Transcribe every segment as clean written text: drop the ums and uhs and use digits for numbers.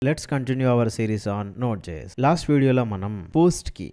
Let's continue our series on Node.js. Last వీడియోలో మనం post కి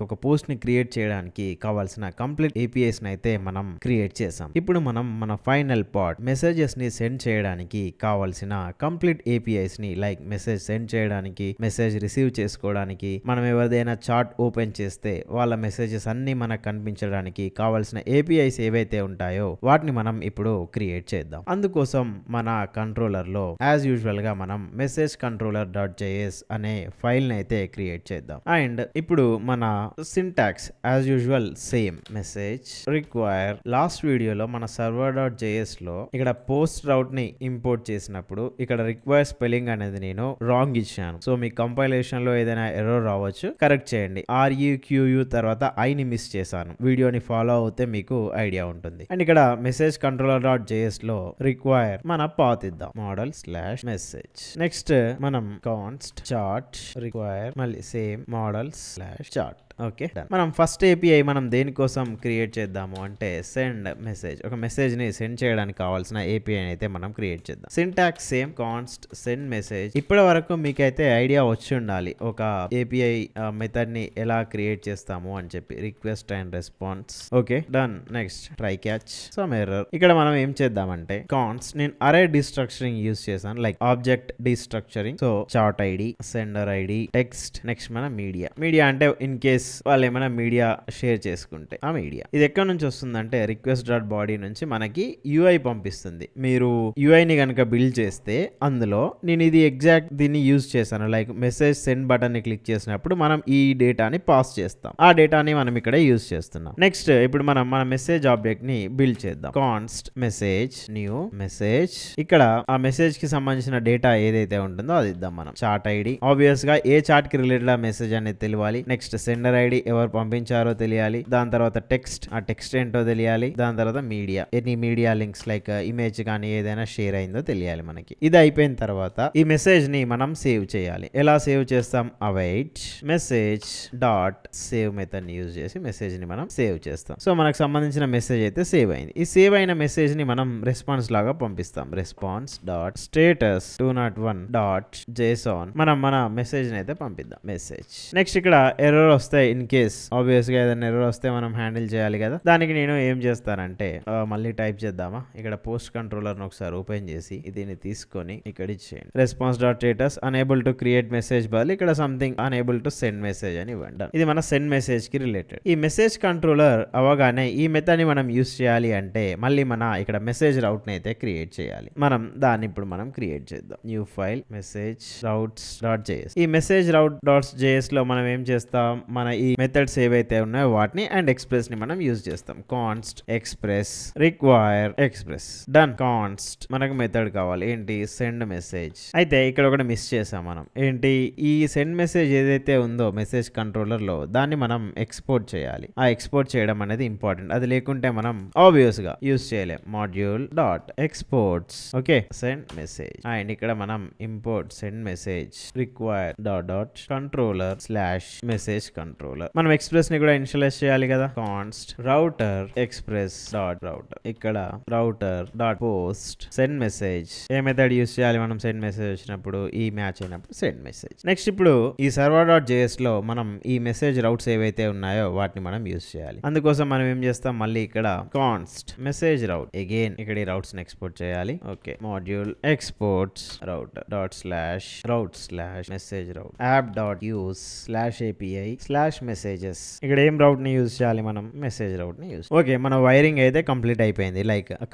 ఒక పోస్ట్ ని క్రియేట్ చేయడానికి కావాల్సిన కంప్లీట్ APIs ని అయితే మనం క్రియేట్ చేసాం. ఇప్పుడు మనం మన ఫైనల్ పార్ట్ మెసేజెస్ ని సెండ్ చేయడానికి కావాల్సిన కంప్లీట్ APIs ని మెసేజ్ సెండ్ చేయడానికి, మెసేజ్ రిసీవ్ చేసుకోవడానికి, మనం ఎవరిదైనా చార్ట్ ఓపెన్ చేస్తే వాళ్ళ మెసేజెస్ అన్ని మనకు కనిపించడానికి కావాల్సిన APIs ఏవైతే ఉంటాయో వాటిని మనం ఇప్పుడు క్రియేట్ చేద్దాం. అందుకోసం మన కంట్రోలర్ లో యాజ్ యూజువల్ గా మనం మెసేజ్ కంట్రోలర్ .js అనే ఫైల్ ని అయితే క్రియేట్ చేద్దాం. అండ్ ఇప్పుడు మన syntax as usual same message require. Last వీడియోలో మన server.js లో ఇక్కడ పోస్ట్ రౌట్ ని ఇంపోర్ట్ చేసినప్పుడు ఇక్కడ రిక్వైర్ స్పెల్లింగ్ అనేది నేను రాంగ్ ఇచ్చాను. సో మీ కంపైలేషన్ లో ఏదైనా ఎర్రర్ రావచ్చు, కరెక్ట్ చేయండి. RUQU తర్వాత I ని మిస్ చేశాను. వీడియోని ఫాలో అవుతే మీకు ఐడియా ఉంటుంది. అండ్ ఇక్కడ మెసేజ్ కంట్రోలర్.js లో రిక్వైర్ మన పాత్ ఇద్దాం, model/message. నెక్స్ట్ మనం కాన్స్ట్ చార్ట్ రిక్వైర్ మళ్ళీ సేమ్ model/chart. ఓకే, మనం ఫస్ట్ API మనం దేనికోసం క్రియేట్ చేద్దాము అంటే సెండ్ మెసేజ్. ఒక మెసేజ్ ని సెండ్ చేయడానికి కావాల్సిన API అయితే మనం క్రియేట్ చేద్దాం. Syntax same const send message. ఇప్పటి వరకు మీకైతే ఐడియా వచ్చి ఉండాలి ఒక API మెథడ్ ని ఎలా క్రియేట్ చేస్తాము అని చెప్పి. Request and response. Okay, done. Next try catch some error. ఇక్కడ మనం ఏం చేద్దామంటే కాన్స్ట్ నేను అరే డిస్ట్రక్చరింగ్ యూజ్ చేశాను, object destructuring. So chat id, sender id, text. Next మన మీడియా అంటే ఇన్ కేస్ వాళ్ళు ఏమైనా మీడియా షేర్ చేసుకుంటే ఆ మీడియా. ఇది ఎక్కడి నుంచి వస్తుందంటే request.body నుంచి మనకి UI పంపిస్తుంది. మీరు UI ని కనుక బిల్డ్ చేస్తే అందులో నేను ఇది ఎగ్జాక్ట్ దీన్ని యూజ్ చేశాను. మెసేజ్ సెండ్ బటన్ ని క్లిక్ చేసినప్పుడు మనం ఈ డేటాని పాస్ చేస్తాం. ఆ డేటాని మనం ఇక్కడ యూజ్ చేస్తున్నాం. నెక్స్ట్ ఇప్పుడు మనం మన మెసేజ్ ఆబ్జెక్ట్ ని బిల్డ్ చేద్దాం. Const message new message. ఇక్కడ ఆ మెసేజ్ కి సంబంధించిన డేటా ఏదైతే ఉంటుందో అది ఇద్దాం మనం. చార్ట్ ఐడి, ఆబ్వియస్ గా ఏ చార్ట్ కి రిలేటెడ్ ఆ మెసేజ్ అనేది తెలియాలి. నెక్స్ట్ సెండర్ ఐడి, ఎవరు పంపించారో తెలియాలి. దాని తర్వాత టెక్స్ట్, ఆ టెక్స్ట్ ఏంటో తెలియాలి. దాని తర్వాత media, any media links image కానీ ఏదైనా షేర్ అయిందో తెలియాలి మనకి. ఇది అయిపోయిన తర్వాత ఈ మెసేజ్ ని మనం సేవ్ చేయాలి. ఎలా సేవ్ చేస్తాం? Await message dot save method ని యూజ్ చేసి మెసేజ్ ని మనం సేవ్ చేస్తాం. సో మనకు సంబంధించిన మెసేజ్ అయితే సేవ్ అయింది. ఈ సేవ్ అయిన మెసేజ్ ని మనం రెస్పాన్స్ లాగా పంపిస్తాం. Response dot status 201 dot JSON. మనం మన మెసేజ్ ని అయితే పంపిద్దాం. మెసేజ్. నెక్స్ట్ ఇక్కడ ఎర్రర్ వస్తాయి. ఇన్ కేస్ ఆబ్వియస్ గా ఏదైనా ఎర్రర్ వస్తే మనం హ్యాండిల్ చేయాలి కదా. దానికి నేను ఏం చేస్తానంటే మళ్ళీ టైప్ చేద్దామా, ఇక్కడ పోస్ట్ కంట్రోలర్ ఒకసారి ఓపెన్ చేసి దీన్ని తీసుకొని ఇక్కడ ఇచ్చేయండి. Response dot status unable to create message బదులు ఇక్కడ something unable to send message అని ఇవ్వండి. ఇది మన సెండ్ మెసేజ్ కి రిలేటెడ్. ఈ మెసేజ్ కంట్రోలర్ అవగానే ఈ మెథడ్ ని మనం యూస్ చేయాలి అంటే మళ్ళీ మన ఇక్కడ మెసేజ్ రౌట్ ని అయితే క్రియేట్ చేయాలి. మనం దాన్ని ఇప్పుడు మనం క్రియేట్ చేద్దాం. New file message routes dot JS. ఈ మెసేజ్ రౌట్ డాట్ JS లో మనం ఏం చేస్తాం, మన ఈ మెథడ్స్ ఏవైతే ఉన్నాయో వాటిని అండ్ ఎక్స్ప్రెస్ ని మనం యూజ్ చేస్తాం. Const express require express. Done. Const మనకు మెథడ్ కావాలి ఏంటి, సెండ్ మెసేజ్. అయితే ఇక్కడ ఒకటి మిస్ చేసాం మనం. ఏంటి, ఈ సెండ్ మెసేజ్ ఏదైతే ఉందో మెసేజ్ కంట్రోలర్ లో దాన్ని మనం ఎక్స్పోర్ట్ చేయాలి. ఆ ఎక్స్పోర్ట్ చేయడం అనేది ఇంపార్టెంట్. అది లేకుంటే మనం ఆబ్వియస్ గా యూజ్ చేయలేం. Module dot exports. Okay, send message. And ఇక్కడ మనం import send message require dot controller slash message controller. మనం ఎక్స్ప్రెస్ ని కూడా ఇనిషియలైజ్ చేయాలి కదా. Const router express dot router. ఇక్కడ router dot post send message. ఏ మెథడ్ యూస్ చేయాలి మనం సెండ్ మెసేజ్ వచ్చినప్పుడు, ఈ మ్యాచ్ అయినప్పుడు సెండ్ మెసేజ్. నెక్స్ట్ ఇప్పుడు ఈ server.js లో మనం ఈ మెసేజ్ రౌట్స్ ఏవైతే ఉన్నాయో వాటిని మనం యూస్ చేయాలి. అందుకోసం మనం ఏం చేస్తాం, మళ్ళీ ఇక్కడ కాన్స్ట్ మెసేజ్ రౌట్ అగైన్ ఇక్కడ ఈ రౌట్స్ ని ఎక్స్పోర్ట్ చేయాలి. Okay, module exports router dot slash route slash message route app dot use slash API slash messages. ఇక్కడ ఏం రౌట్ ని యూజ్ చేయాలి మనం, మెసేజ్ రౌట్ ని యూజ్. ఓకే, మన వైరింగ్ అయితే కంప్లీట్ అయిపోయింది.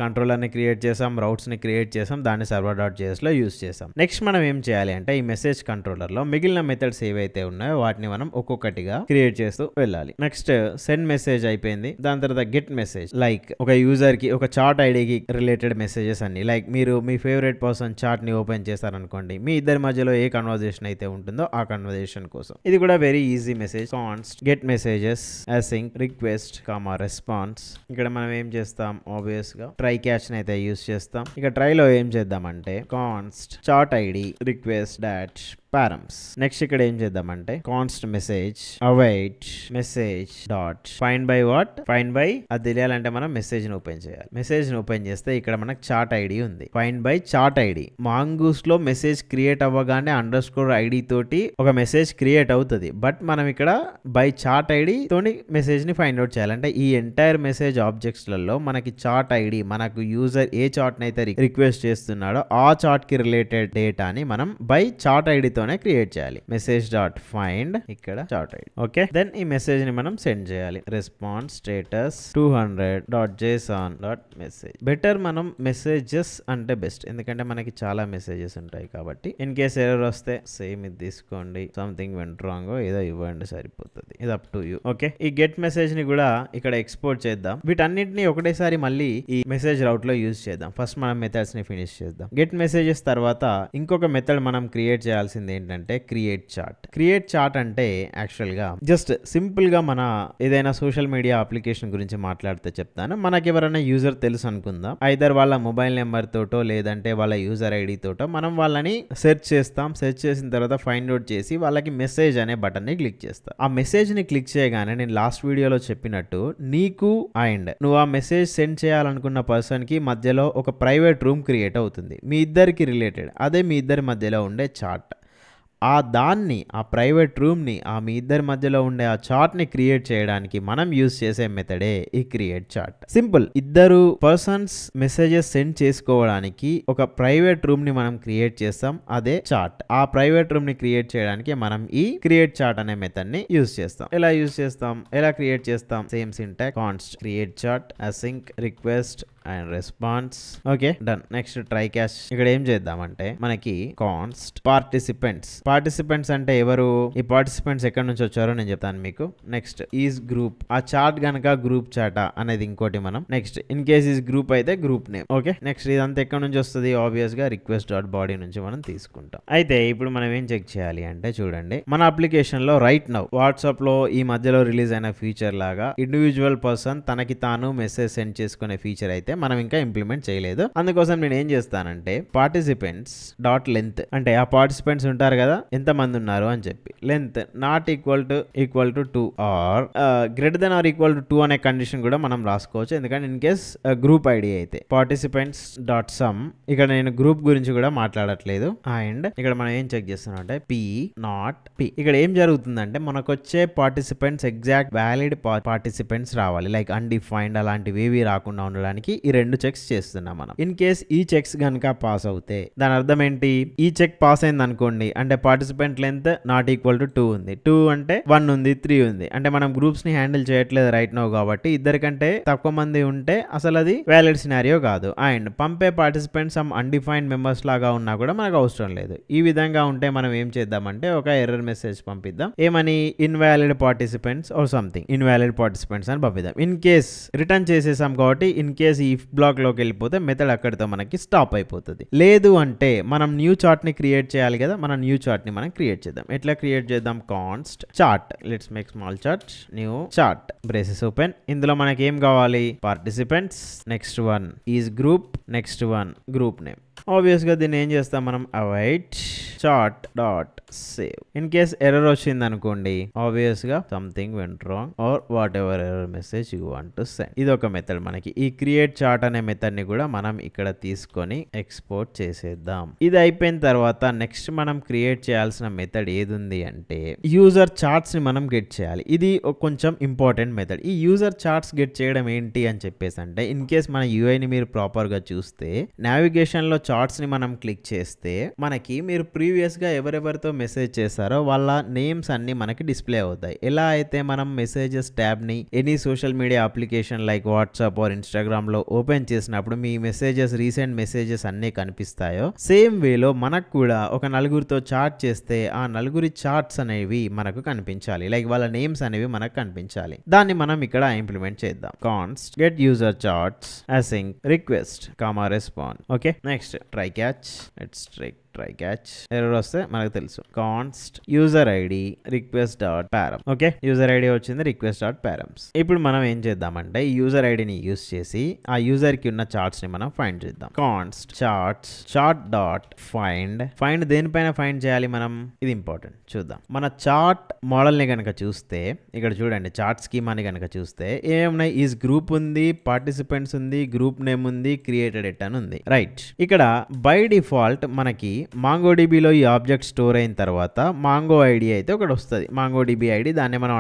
కంట్రోలర్ ని క్రియేట్ చేసాం, రౌట్స్ ని క్రియేట్ చేసాం, దాన్ని server.js లో యూజ్ చేసాం. నెక్స్ట్ మనం ఏం చేయాలి అంటే ఈ మెసేజ్ కంట్రోలర్ లో మిగిలిన మెథడ్స్ ఏవైతే ఉన్నాయో వాటిని మనం ఒక్కొక్కటిగా క్రియేట్ చేస్తూ వెళ్ళాలి. నెక్స్ట్ సెండ్ మెసేజ్ అయిపోయింది. దాని తర్వాత గెట్ మెసేజ్. ఒక యూజర్ కి ఒక చార్ట్ ఐడికి రిలేటెడ్ మెసేజెస్ అన్ని మీరు మీ ఫేవరెట్ పర్సన్ చార్ట్ ని ఓపెన్ చేశారనుకోండి, మీ ఇద్దరి మధ్యలో ఏ కన్వర్జేషన్ అయితే ఉంటుందో ఆ కన్వర్జేషన్ కోసం. ఇది కూడా very easy message. Const get messages async request response. ఇక్కడ మనం ఏం చేస్తాం, ఆబ్వియస్ గా ట్రై క్యాచ్ ని అయితే యూజ్ చేస్తాం. ఇక ట్రై లో ఏం చేద్దామంటే const chart ID request dot params. Next ఇక్కడ ఏం చేద్దామంటే const message await message dot find by what find by అది తెలియాలంటే మనం మెసేజ్ ని ఓపెన్ చేయాలి. మెసేజ్ ని ఓపెన్ చేస్తే ఇక్కడ మనకు చార్ట్ ఐడి ఉంది. Find by chart ID. Mongoose లో మెసేజ్ క్రియేట్ అవ్వగానే _ID తోటి ఒక మెసేజ్ క్రియేట్ అవుతుంది. బట్ మనం ఇక్కడ బై చార్ట్ ఐడి తోని మెసేజ్ ని ఫైండ్ అవుట్ చేయాలంటే ఈ ఎంటైర్ మెసేజ్ ఆబ్జెక్ట్స్ లలో మనకి చార్ట్ ఐడి మనకు యూజర్ ఏ చార్ట్ ని అయితే రిక్వెస్ట్ చేస్తున్నాడో ఆ చార్ట్ కి రిలేటెడ్ డేటాని మనం బై చార్ట్ ఐడి తోనే క్రియేట్ చేయాలి. మెసేజ్ డాట్ ఫైండ్ ఇక్కడ చార్ట్ ఐడి. ఓకే, దెన్ ఈ మెసేజ్ ని మనం సెండ్ చేయాలి. Response status 200.json.message. బెటర్ మనం మెసేజెస్ అంటే బెస్ట్, ఎందుకంటే మనకి చాలా మెసేజెస్ ఉంటాయి కాబట్టి. ఇన్ కేస్ ఎర్రర్ వస్తే సేమ్ ఇది తీసుకోండి, సంథింగ్ వెంట్ రాంగ్ ఏదో ఇవ్వండి సరిపోతుంది. ఇది అప్ టు యూ. ఓకే, ఈ గెట్ మెసేజ్ ని కూడా ఇక్కడ ఎక్స్పోర్ట్ చేద్దాం. వీటన్నిటిని ఒకటేసారి మళ్ళీ ఈ మెసేజ్ రౌట్ లో యూజ్ చేద్దాం. ఫస్ట్ మనం మెథడ్స్ ని ఫినిష్ చేద్దాం. గెట్ మెసేజెస్ తర్వాత ఇంకొక మెథడ్ మనం క్రియేట్ చేయాల్సింది ఏంటంటే క్రియేట్ చార్ట్. క్రియేట్ చార్ట్ అంటే యాక్చువల్ గా జస్ట్ సింపుల్ గా మన ఏదైనా సోషల్ మీడియా అప్లికేషన్ గురించి మాట్లాడితే చెప్తాను. మనకి ఎవరైనా యూజర్ తెలుసు అనుకుందాం, ఐదర్ వాళ్ళ మొబైల్ నెంబర్ తోటో లేదంటే వాళ్ళ యూజర్ ఐడి తోటో మనం వాళ్ళని సెర్చ్ చేస్తాం. సెర్చ్ చేసిన తర్వాత ఫైండ్ అవుట్ చేసి వాళ్ళకి మెసేజ్ అనే బటన్ ని క్లిక్ చేస్తాం. ఆ మెసేజ్ ని క్లిక్ చేయగానే నేను లాస్ట్ వీడియోలో చెప్పినట్టు నీకు అండ్ నువ్వు ఆ మెసేజ్ సెండ్ చేయాలనుకున్న పర్సన్ కి మధ్యలో ఒక ప్రైవేట్ రూమ్ క్రియేట్ అవుతుంది, మీ ఇద్దరికి రిలేటెడ్. అదే మీ ఇద్దరి మధ్యలో ఉండే చార్ట్. ఆ ప్రైవేట్ రూమ్ని మీ ఇద్దరి మధ్యలో ఉండే ఆ చార్ట్ ని క్రియేట్ చేయడానికి మనం యూజ్ చేసే మెథడే ఈ క్రియేట్ చార్ట్. సింపుల్, ఇద్దరు పర్సన్స్ మెసేజెస్ సెండ్ చేసుకోవడానికి ఒక ప్రైవేట్ రూమ్ ని మనం క్రియేట్ చేస్తాం, అదే చార్ట్. ఆ ప్రైవేట్ రూమ్ ని క్రియేట్ చేయడానికి మనం ఈ క్రియేట్ చార్ట్ అనే మెథడ్ ని యూజ్ చేస్తాం. ఎలా క్రియేట్ చేస్తాం? Same syntax, const create chart async request and response. Okay, done. Next try catch. ఇక్కడ ఏం చేద్దామంటే మనకి కాన్స్ట్ పార్టిసిపెంట్స్ అంటే ఎవరు? ఈ పార్టిసిపెంట్స్ ఎక్కడి నుంచి వచ్చారో నేను చెప్తాను మీకు. Next is group. ఆ చార్ట్ గనక గ్రూప్ చాటా అనేది ఇంకోటి మనం. Next in case is group అయితే గ్రూప్ నేమ్. ఓకే, నెక్స్ట్ ఇదంతా ఎక్కడి నుంచి వస్తుంది? ఆబ్వియస్ గా రిక్వెస్ట్ డాట్ బాడీ నుంచి మనం తీసుకుంటాం. అయితే ఇప్పుడు మనం ఏం చెక్ చేయాలి అంటే చూడండి, మన అప్లికేషన్ లో రైట్ నౌ వాట్సాప్ లో ఈ మధ్యలో రిలీజ్ అయిన ఫీచర్ లాగా ఇండివిజువల్ పర్సన్ తనకి తాను మెసేజ్ సెండ్ చేసుకునే ఫీచర్ అయితే మనం ఇంకా ఇంప్లిమెంట్ చేయలేదు. అందుకోసం నేను ఏం చేస్తానంటే పార్టిసిపెంట్స్ డాట్ లెంత్, అంటే ఆ పార్టిసిపెంట్స్ ఉంటారు కదా ఎంత మంది ఉన్నారు అని చెప్పి, length not equal to 2 or greater than or equal to 2 అనే కండిషన్ కూడా మనం రాసుకోవచ్చు. ఎందుకంటే ఇన్ కేస్ గ్రూప్ ఐడి అయితే పార్టిసిపెంట్స్ డాట్ సమ్, ఇక్కడ నేను గ్రూప్ గురించి కూడా మాట్లాడట్లేదు. అండ్ ఇక్కడ మనం ఏం చెక్ చేస్తున్నాం అంటే పి నాట్ పి. ఇక్కడ ఏం జరుగుతుందంటే మనకు వచ్చే పార్టిసిపెంట్స్ ఎగ్జాక్ట్ వ్యాలిడ్ పార్టిసిపెంట్స్ రావాలి, లైక్ అన్డిఫైన్డ్ అలాంటివి ఏవి రాకుండా ఉండడానికి ఈ రెండు చెక్స్ చేస్తున్నాం మనం. ఇన్ కేస్ ఈ చెక్స్ గనక పాస్ అవుతే దాని అర్థం ఏంటి? ఈ చెక్ పాస్ అయింది అనుకోండి అంటే participant length not equal to 2 ఉంది, 2 అంటే 1 ఉంది, 3 ఉంది, అంటే మనం గ్రూప్స్ ని హ్యాండిల్ చేయట్లేదు రైట్ నౌ కాబట్టి ఇద్దరికంటే తక్కువ మంది ఉంటే అసలు అది వ్యాలిడ్ సినారియో కాదు. అండ్ పంపే పార్టిసిపెంట్స్ సమ్ అన్డిఫైన్డ్ మెంబర్స్ లాగా ఉన్నా కూడా మనకు అవసరం లేదు. ఈ విధంగా ఉంటే మనం ఏం చేద్దామంటే ఒక ఎర్రర్ మెసేజ్ పంపిద్దాం, ఏమని? Invalid participants or something, invalid participants అని పంపిద్దాం. ఇన్ కేస్ రిటర్న్ చేసేసాం కాబట్టి ఇన్ కేస్ ఈ బ్లాక్ లోకి వెళ్ళిపోతే మెథడ్ అక్కడితో మనకి స్టాప్ అయిపోతుంది. లేదు అంటే మనం న్యూ చార్ట్ ని క్రియేట్ చేయాలి కదా, మన న్యూ చార్ట్ ని మనం క్రియేట్ చేద్దాం. ఎట్లా క్రియేట్ చేద్దాం? Const chart, let's make small chart, new chart, braces open. ఇందులో మనకి ఏం కావాలి? Participants, next one is group, next one group name. Obvious గా దీన్ని ఏం చేస్తాం మనం? Await chart dot save. In case error వచ్చింది అనుకోండి, ఆబ్వియస్ గా something went wrong or whatever error message you want to send. ఇది ఒక మెథడ్. మనకి ఈ క్రియేట్ చార్ట్ అనే మెథడ్ ని కూడా మనం ఇక్కడ తీసుకొని ఎక్స్పోర్ట్ చేసేద్దాం. ఇది అయిపోయిన తర్వాత నెక్స్ట్ మనం క్రియేట్ చేయాల్సిన మెథడ్ ఏది ఉంది అంటే యూజర్ చార్ట్స్ ని మనం గెట్ చేయాలి. ఇది కొంచెం ఇంపార్టెంట్ మెథడ్. ఈ యూజర్ చార్ట్స్ గెట్ చేయడం ఏంటి అని చెప్పేసి అంటే ఇన్ కేస్ మన యూఐ ని మీరు ప్రాపర్ గా చూస్తే నావిగేషన్ లో చార్ట్స్ ని మనం క్లిక్ చేస్తే మనకి మీరు ప్రీవియస్ గా ఎవరెవరితో మెసేజ్ చేస్తారో వాళ్ళ నేమ్స్ అన్ని మనకి డిస్ప్లే అవుతాయి. ఎలా అయితే మనం మెసేజెస్ ట్యాబ్ ని any social media application like WhatsApp or Instagram లో ఓపెన్ చేసినప్పుడు మీ మెసేజెస్ రీసెంట్ మెసేజెస్ అన్ని కనిపిస్తాయో సేమ్ వేలో మనకు కూడా ఒక నలుగురితో చాట్ చేస్తే ఆ నలుగురి చార్ట్స్ అనేవి మనకు కనిపించాలి, లైక్ వాళ్ళ నేమ్స్ అనేవి మనకు కనిపించాలి. దాన్ని మనం ఇక్కడ ఇంప్లిమెంట్ చేద్దాం. Const get user charts async request comma respond. Okay, next try catch, let's try try catch error వస్తే మనకు తెలుసు const user ID request dot పారం. ఓకే, యూజర్ ఐడి వచ్చింది రిక్వెస్ట్ డాట్ పారమ్స్. ఇప్పుడు మనం ఏం చేద్దామంటే ఈ యూజర్ ఐడిని యూజ్ చేసి ఆ యూజర్ కి ఉన్న చార్ట్స్ ని మనం ఫైండ్ చేద్దాం. Const chats chat dot find దేనిపైన ఫైండ్ చేయాలి మనం, ఇది ఇంపార్టెంట్. చూద్దాం. మన చార్ట్ మోడల్ ని కనుక చూస్తే ఇక్కడ చూడండి, చార్ట్ స్కీమాని కనుక చూస్తే ఏమున్నాయి, ఈజ్ గ్రూప్ ఉంది, పార్టిసిపెంట్స్ ఉంది, గ్రూప్ నేమ్ ఉంది, క్రియేటెడ్ ఎట్ అని ఉంది. రైట్, ఇక్కడ బై డిఫాల్ట్ మనకి MongoDB లో ఈ ఆబ్జెక్ట్ స్టోర్ అయిన తర్వాత మాంగో ఐడి అయితే ఒకటి వస్తుంది. MongoDB ఐడి, దాన్ని మనం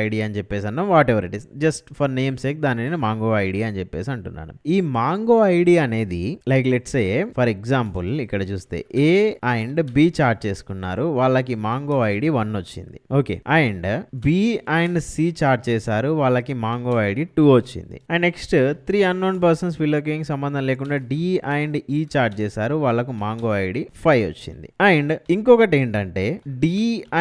_ID అని చెప్పేసి అన్నాం. What ever it is, just for name sake దాన్ని నేను మాంగో ఐడి అని చెప్పేసి అంటున్నాను. ఈ మాంగో ఐడి అనేది like let's say for example ఇక్కడ చూస్తే A అండ్ B చార్ట్ చేసుకున్నారు, వాళ్ళకి మాంగో ఐడి 1 వచ్చింది. Okay, and B and C chart చేశారు, వాళ్ళకి మాంగో ఐడి 2 వచ్చింది. అండ్ నెక్స్ట్ 3 అన్నోన్ పర్సన్స్ వీళ్ళకి ఏం సంబంధం లేకుండా D అండ్ E చార్ట్ చేశారు, వాళ్ళకు మాంగో ఐడి 5 వచ్చింది. అండ్ ఇంకొకటి ఏంటంటే D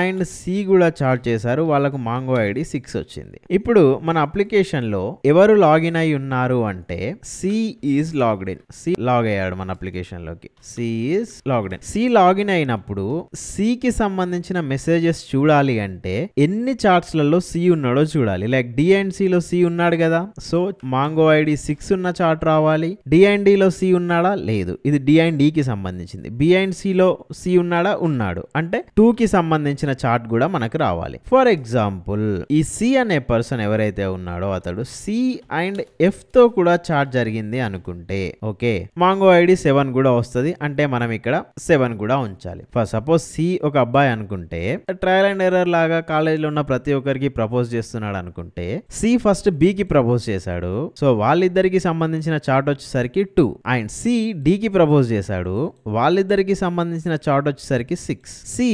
అండ్ C కూడా చార్ట్ చేశారు, వాళ్ళకు మాంగో ఐడి 6 వచ్చింది. ఇప్పుడు మన అప్లికేషన్ లో ఎవరు లాగిన్ అయి ఉన్నారు అంటే C is logged in. C log అయ్యాడు మన అప్లికేషన్ లోకి. C is logged in. C login అయినప్పుడు C కి సంబంధించిన మెసేజెస్ చూడాలి అంటే ఎన్ని చార్ట్స్ లలో C ఉన్నాడో చూడాలి. లైక్ D అండ్ C లో C ఉన్నాడు కదా, సో మాంగో ఐడి 6 ఉన్న చార్ట్ రావాలి. D అండ్ D లో C ఉన్నాడా, లేదు, ఇది D అండ్ D కి సంబంధించింది. B అండ్ C లో C ఉన్నాడా, ఉన్నాడు, అంటే 2 కి సంబంధించిన చార్ట్ కూడా మనకు రావాలి. ఫర్ ఎగ్జాంపుల్ ఈ C అనే పర్సన్ ఎవరైతే ఉన్నాడో అతడు C అండ్ F తో కూడా చార్ట్ జరిగింది అనుకుంటే ఓకే, మాంగో ఐడి 7 కూడా వస్తుంది, అంటే మనం ఇక్కడ 7 కూడా ఉంచాలి. ఫర్ సపోజ్ C ఒక అబ్బాయి అనుకుంటే, ట్రయల్ అండ్ ఎర్రర్ లాగా కాలేజీలో ఉన్న ప్రతి ఒక్కరికి ప్రపోజ్ చేస్తున్నాడు అనుకుంటే C ఫస్ట్ B కి ప్రపోజ్ చేశాడు, సో వాళ్ళిద్దరికి సంబంధించిన చార్ట్ వచ్చేసరికి 2. అండ్ C D కి ప్రపోజ్ చేశాడు, వాళ్ళిద్దరికి సంబంధించిన చార్ట్ వచ్చేసరికి 6. C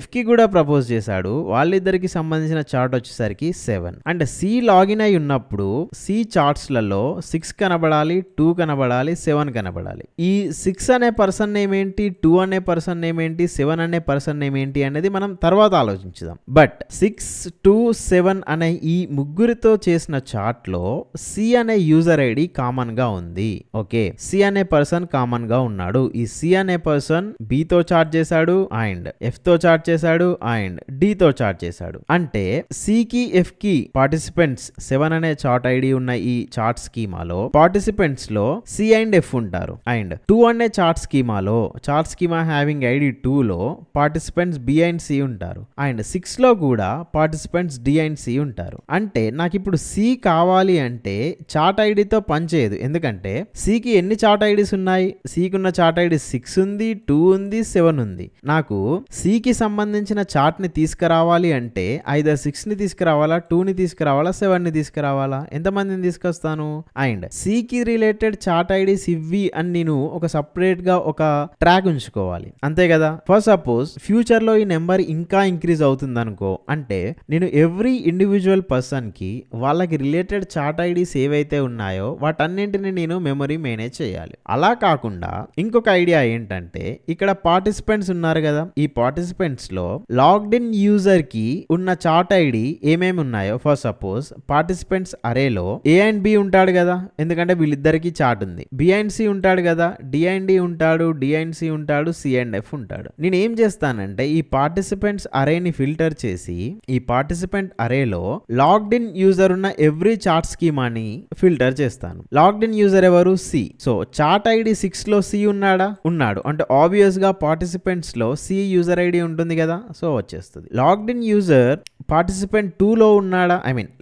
F కి కూడా ప్రపోజ్ చేశాడు, వాళ్ళిద్దరికి సంబంధించిన చార్ట్ వచ్చేసరికి 7. అంటే C లాగిన్ అయి ఉన్నప్పుడు C చార్ట్స్ లలో 6 కనబడాలి, 2 కనబడాలి, 7 కనబడాలి. ఈ 6 అనే పర్సన్ నేమ్ ఏంటి, 2 అనే పర్సన్ నేమ్ ఏంటి, 7 అనే పర్సన్ నేమ్ ఏంటి అనేది మనం తర్వాత ఆలోచించుదాం. బట్ 6, 2, 7 అనే ఈ ముగ్గురితో చేసిన చార్ట్ లో C అనే యూజర్ ఐడి కామన్ గా ఉంది. ఓకే, C అనే పర్సన్ కామన్ గా ఉన్నాడు. ఈ C అనే పర్సన్ B తో చార్ట్ చేశాడు, అండ్ F తో చార్ట్ చేశాడు, అండ్ D తో చార్ట్ చేశాడు. అంటే C కి F కి పార్టిసిపెంట్స్ 7 అనే చార్ట్ ఐడి ఉన్న ఈ చార్ట్ స్కీమాలో పార్టిసిపెంట్స్ లో C అండ్ F ఉంటారు. అండ్ 2 అనే చార్ట్ స్కీమాలో చార్ట్ స్కీమా హ్యావింగ్ ఐడి 2 లో పార్టిసిపెంట్స్ B అండ్ C ఉంటారు. అండ్ 6 లో కూడా పార్టిసిపెంట్స్ D అండ్ C ఉంటారు. అంటే నాకు ఇప్పుడు C కావాలి అంటే చార్ట్ ఐడితో పనిచేయదు, ఎందుకంటే C కి ఎన్ని చార్ట్ ఐడీస్ ఉన్నాయి, C కి ఉన్న చార్ట్ ఐడి 6 ఉంది, 2 ఉంది, 7 ఉంది. నాకు C కి సంబంధించిన చార్ట్ ని తీసుకురావాలి అంటే ఐదర్ 6 ని తీసుకురావాలా, 2 ని తీసుకురావాలా, 7 ని తీసుకురావాలా, ఎంతమందిని తీసుకొస్తాను. అండ్ C కి రిలేటెడ్ చార్ట్ ఐడీస్ ఇవ్వి అని నేను ఒక సపరేట్ గా ఒక ట్రాక్ ఉంచుకోవాలి, అంతే కదా. ఫర్ సపోజ్ ఫ్యూచర్ లో ఈ నెంబర్ ఇంకా ఇంక్రీజ్ అవుతుంది అనుకో, అంటే నేను ఎవ్రీ ఇండివిజువల్ పర్సన్ కి వాళ్ళకి రిలేటెడ్ చార్ట్ ఐడీస్ ఏవైతే ఉన్నాయో వాటన్నింటిని నేను మెమరీ మేనేజ్ చేయాలి. అలా కాకుండా ఇంకొక ఐడియా ఏంటంటే ఇక్కడ పార్టిసిపెంట్స్ ఉన్నారు కదా, ఈ పార్టిసిపెంట్స్ లో లాగ్డ్ ఇన్ యూజర్ కి ఉన్న చార్ట్ ఐడి ఏమేమి ఉన్నాయో, ఫర్ సపోజ్ పార్టిసిపెంట్స్ అరేలో A అండ్ B ఉంటాడు కదా, ఎందుకంటే వీళ్ళిద్దరికి చార్ట్ ఉంది. B అండ్ C ఉంటాడు కదా, D అండ్ D ఉంటాడు, D అండ్ C ఉంటాడు, C అండ్ F ఉంటాడు. నేను ఏం చేస్తానంటే ఈ పార్టిసిపెంట్స్ అరేని ఫిల్టర్ చేసి ఈ పార్టిసిపెంట్ అరేలో లాగ్డ్ ఇన్ యూజర్ ఉన్న ఎవ్రీ చార్ట్ స్కీమాని ఫిల్టర్ చేస్తాను. లాగ్డ్ ఇన్ యూజర్ ఎవరు, C. సో చార్ట్ ఐడి 6 లో C ఉన్నాడా, ఉన్నాడు, అంటే ఆబ్వియస్ గా పార్టిసిపెంట్స్ లో C యూజర్ ఐడి ఉంటుంది కదా, సో వచ్చేస్తుంది. లాగ్డ్ ఇన్ యూజర్ పార్టిసిపెంట్ 2 లో ఉన్నాడా,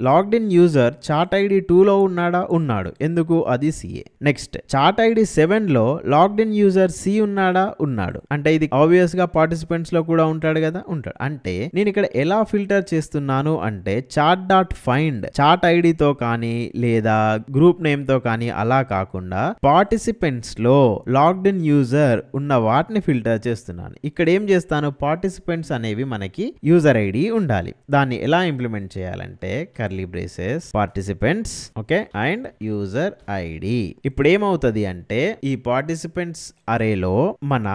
logged in user chart ID 2 లో ఉన్నాడా, ఉన్నాడు, ఎందుకు, అది CA. నెక్స్ట్ చార్ట్ ఐడి 7 లో లాగ్డ్ ఇన్ యూజర్ C ఉన్నాడా, ఉన్నాడు, అంటే ఇది ఆబ్వియస్ గా పార్టిసిపెంట్స్ లో కూడా ఉంటాడు కదా, ఉంటాడు. అంటే నేను ఇక్కడ ఎలా ఫిల్టర్ చేస్తున్నాను అంటే చార్ట్ డాట్ ఫైండ్ చార్ట్ ఐడితో కానీ లేదా గ్రూప్ నేమ్ తో కానీ అలా కాకుండా పార్టిసిపెంట్స్ లో లాగ్డ్ ఇన్ యూజర్ ఉన్న వాటిని ఫిల్టర్ చేస్తున్నాను. ఇక్కడ ఏం చేస్తాను, పార్టిసిపెంట్స్ అనేవి మనకి యూజర్ ఐడి ఉండాలి, దాన్ని ఎలా ఇంప్లిమెంట్ చేయాలంటే curly braces participants okay and user ID. ఇప్పుడు ఏమవుతుంది అంటే ఈ పార్టిసిపెంట్స్ అరేలో మన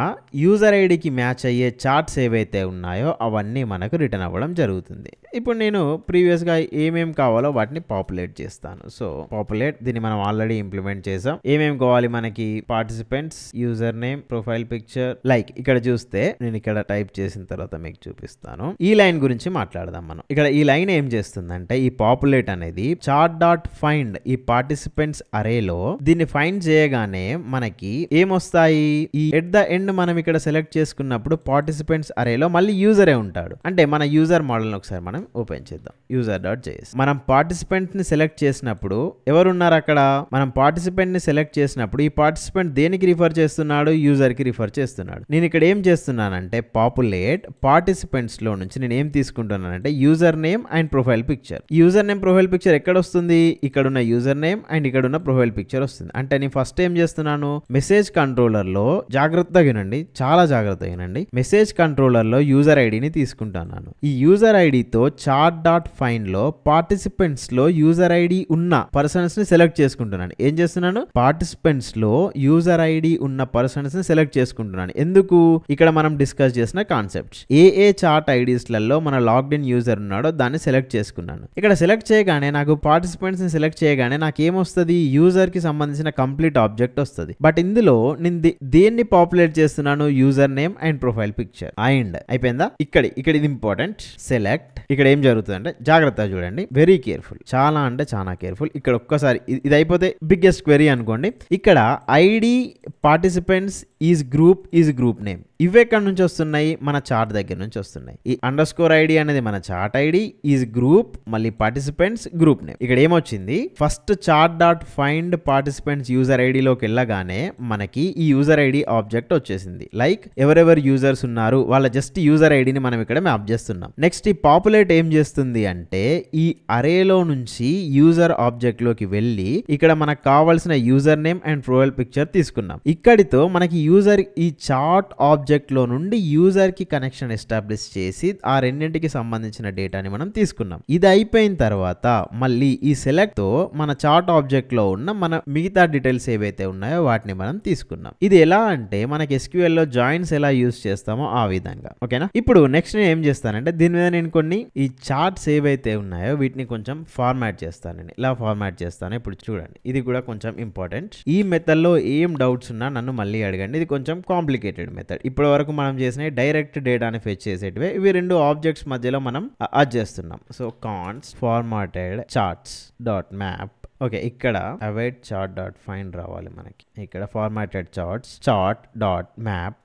యూజర్ ఐడికి మ్యాచ్ అయ్యే చార్ట్స్ ఏవైతే ఉన్నాయో అవన్నీ మనకు రిటర్న్ అవ్వడం జరుగుతుంది. ఇప్పుడు నేను ప్రీవియస్ గా ఏమేం కావాలో వాటిని పాపులేట్ చేస్తాను. సో పాపులేట్ దీన్ని మనం ఆల్రెడీ ఇంప్లిమెంట్ చేసాం. ఏమేం కావాలి మనకి participants user name profile picture like ఇక్కడ చూస్తే నేను ఇక్కడ టైప్ చేసిన తర్వాత మీకు చూపిస్తాను. ఈ లైన్ గురించి మాట్లాడదాం మనం. ఇక్కడ ఈ లైన్ ఏం చేస్తుందంటే ఈ పాపులేట్ అనేది చార్ట్ డాట్ ఫైండ్ ఈ పార్టిసిపెంట్స్ అరేలో దీన్ని ఫైండ్ చేయగానే మనకి ఏమొస్తాయి ఈ ఎట్ ద ఎండ్ మనం ఇక్కడ సెలెక్ట్ చేసుకున్నప్పుడు పార్టిసిపెంట్స్ అరేలో మళ్ళీ యూజరే ఉంటాడు. అంటే మన యూజర్ మోడల్ ఒకసారి మనం ఓపెన్ చేద్దాం. user.js మనం పార్టిసిపెంట్ ని సెలెక్ట్ చేసినప్పుడు ఎవరున్నారు అక్కడ మనం పార్టిసిపెంట్ ని సెలెక్ట్ చేసినప్పుడు ఈ పార్టిసిపెంట్ దేనికి రిఫర్ చేస్తున్నాడు యూజర్ కి రిఫర్ చేస్తున్నాడు. నేను ఇక్కడ ఏం చేస్తున్నానంటే పాపులేట్ పార్టిసిపెంట్స్ లో నుంచి నేను ఏం తీసుకుంటున్నానంటే user name and profile picture. User name profile picture ఎక్కడ వస్తుంది ఇక్కడ ఉన్న యూజర్ నేమ్ అండ్ ఇక్కడ ఉన్న ప్రొఫైల్ పిక్చర్ వస్తుంది. అంటే నేను ఫస్ట్ ఏం చేస్తున్నాను మెసేజ్ కంట్రోలర్ లో జాగ్రత్తగా వినండి చాలా జాగ్రత్తగా వినండి మెసేజ్ కంట్రోలర్ లో యూజర్ ఐడిని తీసుకుంటున్నాను. ఈ యూజర్ ఐడితో చార్ట్ డాట్ ఫైండ్ లో పార్టిసిపెంట్స్ లో యూజర్ ఐడి ఉన్న పర్సన్స్ ని సెలెక్ట్ చేసుకుంటున్నాను. ఏం చేస్తున్నాను పార్టిసిపెంట్స్ లో యూజర్ ఐడి ఉన్న పర్సన్స్ ని సెలెక్ట్ చేసుకుంటున్నాను. ఎందుకు ఇక్కడ మనం డిస్కస్ చేసిన కాన్సెప్ట్స్ ఏ చార్ట్ ఐడీస్ లలో మన లాగ్డ్ ఇన్ యూజర్ ఉన్నాడో దాన్ని సెలెక్ట్ చేసుకున్నాను. ఇక్కడ సెలెక్ట్ చేయగానే నాకు పార్టిసిపెంట్స్ ని సెలెక్ట్ చేయగానే నాకు ఏమొస్తుంది యూజర్ కి సంబంధించిన కంప్లీట్ ఆబ్జెక్ట్ వస్తుంది. బట్ ఇందులో నేను దేన్ని పాపులేట్ చేస్తున్నాను user name and profile picture and అయిపోయిందా. ఇక్కడ ఇది ఇంపార్టెంట్ సెలెక్ట్. ఇక్కడ ఏం జరుగుతుందంటే జాగ్రత్తగా చూడండి వెరీ కేర్ఫుల్ చాలా అంటే చాలా కేర్ఫుల్. ఇక్కడ ఒక్కసారి ఇది అయిపోతే బిగ్గెస్ట్ క్వెరీ అనుకోండి. ఇక్కడ ID participants is group name ఇవి ఎక్కడి నుంచి వస్తున్నాయి మన చార్ట్ దగ్గర నుంచి వస్తున్నాయి. ఈ అండర్స్కోర్ ఐడి అనేది మన చార్ట్ ఐడి ఈజ్ గ్రూప్ మళ్ళీ పార్టిసిపెంట్స్ గ్రూప్ నేమ్. ఇక్కడ ఏమొచ్చింది first chat dot find participants user ఐడిలోకి వెళ్ళగానే మనకి ఈ యూజర్ ఐడి ఆబ్జెక్ట్ వచ్చేసింది. లైక్ ఎవరెవరు యూజర్స్ ఉన్నారు వాళ్ళ జస్ట్ యూజర్ ఐడిని మనం ఇక్కడ మ్యాప్ చేస్తున్నాం. నెక్స్ట్ ఈ పాపులేట్ ఏం చేస్తుంది అంటే ఈ అరేలో నుంచి యూజర్ ఆబ్జెక్ట్ లోకి వెళ్ళి ఇక్కడ మనకు కావాల్సిన user name and profile picture తీసుకున్నాం. ఇక్కడితో మనకి యూజర్ ఈ చార్ట్ ఆబ్జెక్ట్ లో నుండి యూజర్ కి కనెక్షన్ ఎస్టాబ్లిష్ చేసి ఆ రెండింటికి సంబంధించిన డేటాని మనం తీసుకున్నాం. ఇది అయిపోయిన తర్వాత మళ్ళీ ఈ సెలెక్ట్ తో మన చార్ట్ ఆబ్జెక్ట్ లో ఉన్న మన మిగతా డీటెయిల్స్ ఏవైతే ఉన్నాయో వాటిని మనం తీసుకున్నాం. ఇది ఎలా అంటే మనకి SQL లో జాయిన్స్ ఎలా యూజ్ చేస్తామో ఆ విధంగా ఓకేనా. ఇప్పుడు నెక్స్ట్ నేను ఏం చేస్తానంటే దీని మీద నేను కొన్ని ఈ చార్ట్స్ ఏవైతే ఉన్నాయో వీటిని కొంచెం ఫార్మాట్ చేస్తాను. నేను ఇలా ఫార్మాట్ చేస్తాను. ఇప్పుడు చూడండి ఇది కూడా కొంచెం ఇంపార్టెంట్. ఈ మెథడ్ లో ఏం డౌట్స్ ఉన్నా నన్ను మళ్ళీ అడగండి. ఇది కొంచెం కాంప్లికేటెడ్ మెథడ్. ఇప్పటి వరకు మనం చేసిన డైరెక్ట్ డేటాని ఫెచ్ చేసేటివే ఇవి రెండు ఆబ్జెక్ట్స్ మధ్యలో మనం అడ్ చేస్తున్నాం. So const formatted chats dot map okay ఇక్కడ అవైట్ చార్ట్ డాట్ ఫైండ్ రావాలి మనకి. ఇక్కడ formatted chat dot map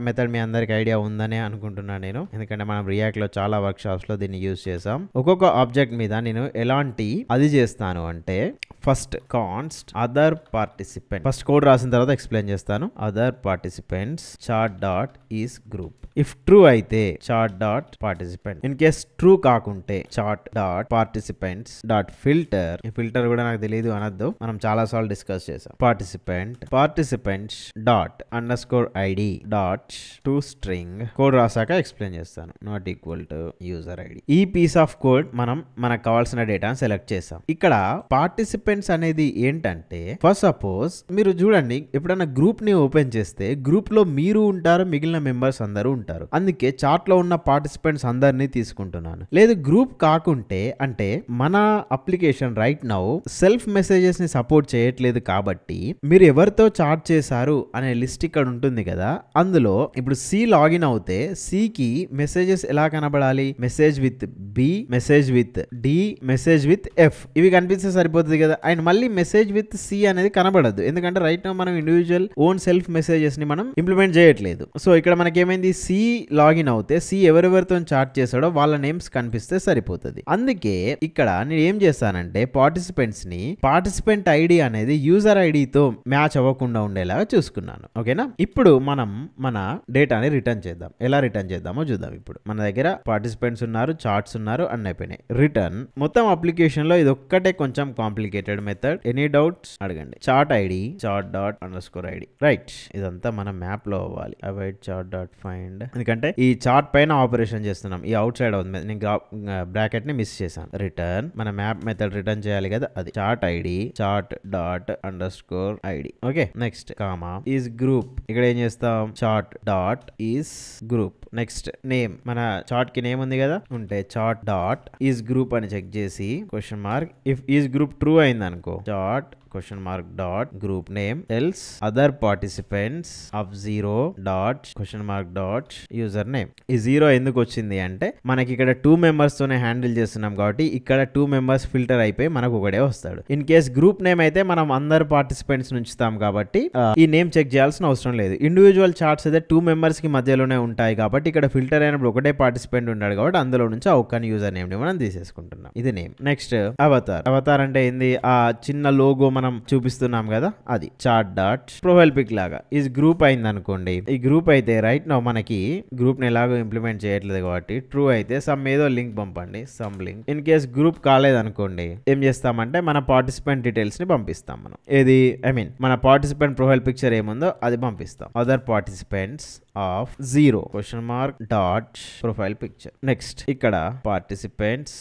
method మీ అందరికి ఐడియా ఉందనే అనుకుంటున్నాను నేను. ఎందుకంటే మనం రియాక్ట్ లో చాలా వర్క్ షాప్స్ లో దీన్ని యూజ్ చేసాం. ఒక్కొక్క ఆబ్జెక్ట్ మీద నేను ఎలాంటి అది చేస్తాను అంటే first const other participant first code రాసిన తర్వాత ఎక్స్ప్లెయిన్ చేస్తాను. Other participants chat dot is group if true అయితే chat dot participant in case true కాకుంటే chat dot participants dot filter కూడా నాకు తెలియదు అనొద్దు మనం చాలా సార్లు డిస్కస్ చేసాం. Participants dot underscore id dot to string code రాసాక ఎక్స్ప్లెయిన్ చేస్తాను. Not equal to user id. ఈ పీస్ ఆఫ్ కోడ్ మనకు కావాల్సిన డేటా సెలెక్ట్ చేసాం. ఇక్కడ పార్టిసిపెంట్స్ అనేది ఏంటంటే ఫస్ట్ సపోజ్ మీరు చూడండి ఎప్పుడైనా గ్రూప్ ని ఓపెన్ చేస్తే గ్రూప్ లో మీరు ఉంటారు మిగిలిన మెంబర్స్ అందరూ ఉంటారు. అందుకే చార్ట్ లో ఉన్న పార్టిసిపెంట్స్ అందరినీ తీసుకుంటున్నాను. లేదు గ్రూప్ కాకుంటే అంటే మన application right now self messages ని సపోర్ట్ చేయట్లేదు కాబట్టి మీరు ఎవరితో చాట్ చేశారు అనే లిస్ట్ ఇక్కడ ఉంటుంది కదా. అందులో ఇప్పుడు సి లాగిన్ అవుతే సి కి మెసేజెస్ ఎలా కనబడాలి message with B message with D message with F ఇవి కనిపిస్తే సరిపోతుంది కదా. అండ్ మళ్ళీ మెసేజ్ విత్ సి అనేది కనబడదు ఎందుకంటే రైట్ నౌ మనం ఇండివిజువల్ ఓన్ సెల్ఫ్ మెసేజెస్ ని మనం ఇంప్లిమెంట్ చేయట్లేదు. సో ఇక్కడ మనకి ఏమైంది సి లాగిన్ అవుతే సి ఎవరెవరితో చాట్ చేశాడో వాళ్ళ నేమ్స్ కనిపిస్తే సరిపోతుంది. అందుకే ఇక్కడ నేను ఏం చేస్తానంటే పార్టిసిపెంట్స్ ని కానీ పార్టిసిపెంట్ ఐడి అనేది యూజర్ ఐడితో మ్యాచ్ అవ్వకుండా ఉండేలాగా చూసుకున్నాను. ఓకేనా? ఇప్పుడు మనం మన డేటాని రిటర్న్ చేద్దాం. ఎలా రిటర్న్ చేద్దామో చూద్దాం. ఇప్పుడు మన దగ్గర పార్టిసిపెంట్స్ ఉన్నారు, చార్ట్స్ ఉన్నారు, అన్ని అయిపోయినాయి. రిటర్న్ మొత్తం అప్లికేషన్ లో ఇది ఒక్కటే కొంచెం కాంప్లికేటెడ్ మెథడ్. ఎనీ డౌట్స్ అడగండి. Chart ID chart._id right. ఇదంతా మన మ్యాప్ లో అవ్వాలి. అవాయిడ్ chart.find ఎందుకంటే ఈ చార్ట్ పైన ఆపరేషన్ చేస్తున్నాం. ఈ అవుట్ సైడ్ అవుతుంది. నేను బ్రాకెట్ ని మిస్ చేశాను. రిటర్న్ మన మ్యాప్ మెథడ్ రిటర్న్ చేయాలి కదా, అది chart ID chart._id. Okay, next comma is group. ఇక్కడ ఏం చేస్తాం? Chart dot is group. Next name, మన చార్ట్ కి నేమ్ ఉంది కదా, ఉంటే చార్ట్ డాట్ ఈజ్ గ్రూప్ అని చెక్ చేసి question mark if is group true అయింది అనుకో, chart question mark dot group name else other participants of 0 dot question mark dot user name. ఈ 0 ఎందుకు వచ్చింది అంటే మనకి ఇక్కడ 2 మెంబర్స్ తోనే హ్యాండిల్ చేస్తున్నాం కాబట్టి ఇక్కడ 2 మెంబర్స్ ఫిల్టర్ అయిపోయి మనకు ఒకడే వస్తాడు. ఇన్ కేస్ గ్రూప్ నేమ్ అయితే మనం అందరు పార్టిసిపెంట్స్ నుంచుతాం కాబట్టి ఈ నేమ్ చెక్ చేయాల్సిన అవసరం లేదు. ఇండివిజువల్ చార్ట్స్ అయితే 2 మెంబర్స్ కి మధ్యలోనే ఉంటాయి కాబట్టి ఇక్కడ ఫిల్టర్ అయినప్పుడు ఒకటే పార్టిసిపెంట్ ఉన్నాడు కాబట్టి అందులో నుంచి ఆ ఒక్క యూజర్ నేమ్ ని మనం తీసేసుకుంటున్నాం. ఇది నేమ్. Next Avatar. అవతార్ అంటే ఏంది? ఆ చిన్న లోగో మనం చూపిస్తున్నాం కదా, అది చార్ట్ డాట్ ప్రొఫైల్ పిక్ లాగా ఈ గ్రూప్ అయింది అనుకోండి. ఈ గ్రూప్ అయితే రైట్ నౌ మనకి గ్రూప్ ని ఎలాగో ఇంప్లిమెంట్ చేయట్లేదు కాబట్టి ట్రూ అయితే సమ్ ఏదో లింక్ పంపండి, some link. In case group కాలేదనుకోండి ఏం చేస్తామంటే మన పార్టిసిపెంట్ డీటెయిల్స్ ని పంపిస్తాం. మనం ఏది మన పార్టిసిపెంట్ ప్రొఫైల్ పిక్చర్ ఏముందో అది పంపిస్తాం. Other participants of 0 question mark dot profile picture. Next ఇక్కడ participants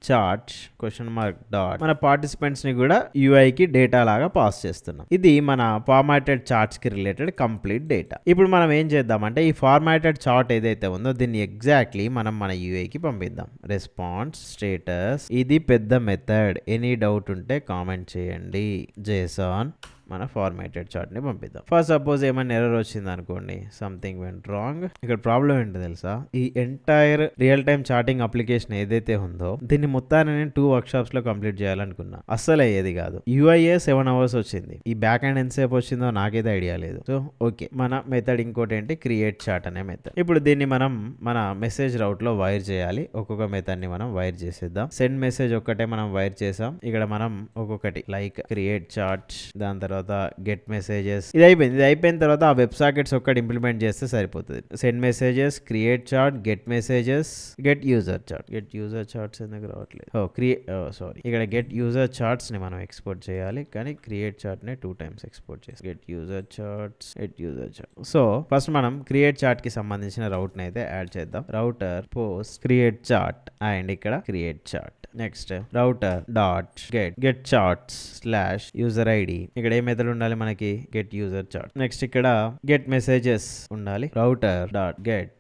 chat question mark dot మన పార్టిసిపెంట్స్ ని కూడా యూఐ కి డేటా లాగా పాస్ చేస్తున్నాం. ఇది మన ఫార్మాటెడ్ చార్ట్స్ కి రిలేటెడ్ కంప్లీట్ డేటా. ఇప్పుడు మనం ఏం చేద్దామంటే ఈ ఫార్మాటెడ్ చార్ట్ ఏదైతే ఉందో దీన్ని ఎగ్జాక్ట్లీ మనం మన యూఐ కి పంపిద్దాం. రెస్పాన్స్ స్టేటస్ ఇది పెద్ద మెథడ్. ఎనీ డౌట్ ఉంటే కామెంట్ చేయండి. జేసాన్ మన ఫార్మాటెడ్ చార్ట్ ని పంపిద్దాం. ఫస్ట్ సపోజ్ ఏమైనా ఎర్రర్ వచ్చింది అనుకోండి, సంథింగ్ వెంట్ రాంగ్. ఇక్కడ ప్రాబ్లం ఏంటో తెలుసా? ఈ entire real time chatting application ఏదైతే ఉందో దీన్ని మొత్తాన్ని నేను 2 వర్క్ షాప్స్ లో కంప్లీట్ చేయాలనుకున్నా. అస్సలు అయ్యేది కాదు. యూఐఏ 7 hours వచ్చింది. ఈ బ్యాక్ ఎండ్ ఎంతసేపు వచ్చిందో నాకైతే ఐడియా లేదు. సో ఓకే, మన మెథడ్ ఇంకోటి ఏంటి, క్రియేట్ చార్ట్ అనే మెథడ్. ఇప్పుడు దీన్ని మనం మన మెసేజ్ రౌట్ లో వైర్ చేయాలి. ఒక్కొక్క మెథడ్ ని మనం వైర్ చేసేద్దాం. సెండ్ మెసేజ్ ఒక్కటే మనం వైర్ చేసాం. ఇక్కడ మనం ఒక్కొక్కటి లైక్ క్రియేట్ చార్ట్, దాని తర్వాత గెట్ మెసేజెస్. ఇది అయిపోయింది. ఇది అయిపోయిన తర్వాత ఆ వెబ్ సాకెట్స్ ఒక్కటి ఇంప్లిమెంట్ చేస్తే సరిపోతుంది. Send messages, create chart, get messages, get user chart. Get user charts ఎందుకు రావట్లేదు? సారీ, ఇక్కడ గెట్ యూజర్ చార్ట్స్ ని మనం ఎక్స్పోర్ట్ చేయాలి కానీ క్రియేట్ చార్ట్ ని 2 times ఎక్స్పోర్ట్ చేసి get user chats, get user chat. So first మనం క్రియేట్ చార్ట్ కి సంబంధించిన రౌట్ ని అయితే యాడ్ చేద్దాం. Router post create chat and ఇక్కడ create chat. Next router dot get chats slash user id. ఇక్కడ ఏ మెథడ్ ఉండాలి మనకి? Get user chat. నెక్స్ట్ ఇక్కడ గెట్ మెసేజెస్ ఉండాలి. Router dot get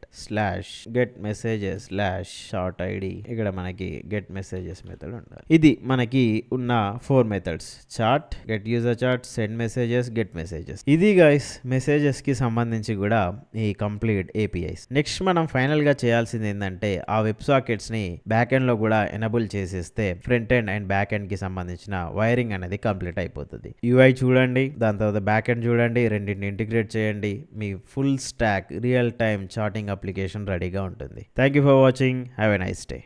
messages slash chat id. ఇక్కడ మనకి గెట్ మెసేజెస్ మెథడ్ ఉండాలి. ఇది మనకి ఉన్న 4 methods: chart, get user chart, send messages, get messages. ఇది గైస్ మెసేజెస్ కి సంబంధించి కూడా ఈ కంప్లీట్ ఏపీఐస్. నెక్స్ట్ మనం ఫైనల్ గా చేయాల్సింది ఏంటంటే ఆ వెబ్ సాకెట్స్ ని బ్యాక్ ఎండ్ లో కూడా ఎనబుల్ చేసేస్తే front end and back end కి సంబంధించిన వైరింగ్ అనేది కంప్లీట్ అయిపోతుంది. యూఐ చూడండి, దాని తర్వాత బ్యాక్ ఎండ్ చూడండి, రెండింటిని ఇంటిగ్రేట్ చేయండి. మీ full stack real time chatting application రెడీగా ఉంటుంది. Thank you for watching. Have a nice day.